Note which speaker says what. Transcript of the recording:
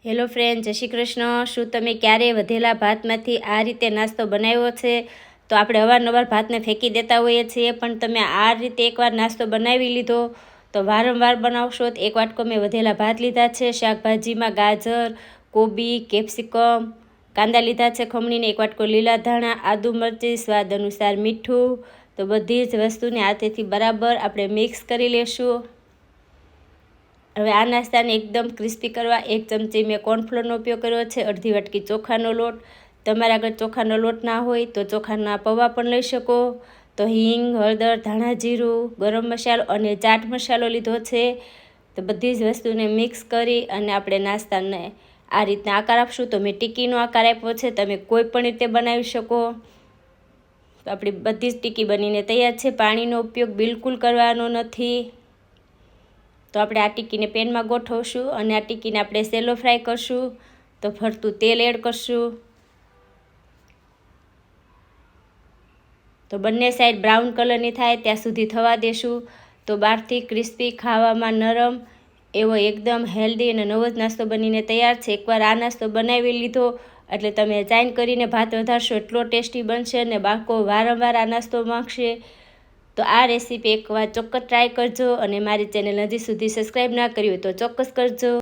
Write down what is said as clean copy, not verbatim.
Speaker 1: Hello friend, જય શ્રી કૃષ્ણ। શું તમે ક્યારેય વધેલા ભાતમાંથી આ રીતે નાસ્તો બનાવ્યો છે? તો આપણે અવારનવાર ભાતને ફેંકી દેતા હોઈએ છીએ, પણ તમે આ રીતે એકવાર નાસ્તો બનાવી લીધો તો વારંવાર બનાવશો। તો એક વાટકો મેં વધેલા ભાત લીધા છે। શાકભાજીમાં ગાજર, કોબી, કેપ્સિકમ, કાંદા લીધા છે ખમણીને, એક વાટકો લીલા ધાણા, આદુ મરચી, સ્વાદ અનુસાર મીઠું। તો બધી જ વસ્તુને હાથેથી બરાબર આપણે મિક્સ કરી લેશું। હવે આ નાસ્તાને એકદમ ક્રિસ્પી કરવા 1 ચમચી મેં કોર્નફ્લોરનો ઉપયોગ કર્યો છે, અડધી વાટકી ચોખાનો લોટ। તમારા આગળ ચોખાનો લોટ ના હોય તો ચોખાના પૌવા પણ લઈ શકો। તો હિંગ, હળદર, ધાણા જીરું, ગરમ મસાલો અને ચાટ મસાલો લીધો છે। તો બધી જ વસ્તુને મિક્સ કરી અને આપણે નાસ્તાને આ રીતના આકાર આપશું। તો મેં ટીકીનો આકાર આપ્યો છે, તમે કોઈ પણ રીતે બનાવી શકો। તો આપણી બધી જ ટીકી બનીને તૈયાર છે। પાણીનો ઉપયોગ બિલકુલ કરવાનો નથી। તો આપણે આ ટીકીને પેનમાં ગોઠવશું અને આ ટીકીને આપણે સેલો ફ્રાય કરશું। તો ફરતું તેલ એડ કરશું। તો બંને સાઈડ બ્રાઉન કલરની થાય ત્યાં સુધી થવા દેશું। તો બહારથી ક્રિસ્પી, ખાવામાં નરમ એવો એકદમ હેલ્ધી અને નવો જ નાસ્તો બનીને તૈયાર છે। એકવાર આ નાસ્તો બનાવી લીધો એટલે તમે ચાઈન કરીને ભાત વધારશો એટલો ટેસ્ટી બનશે અને બાળકો વારંવાર આ નાસ્તો માંગશે। તો આ રેસીપી એકવાર ચોક્કસ ટ્રાય કરજો અને મારી ચેનલ હજી સુધી સબસ્ક્રાઈબ ના કરી હોય તો ચોક્કસ કરજો।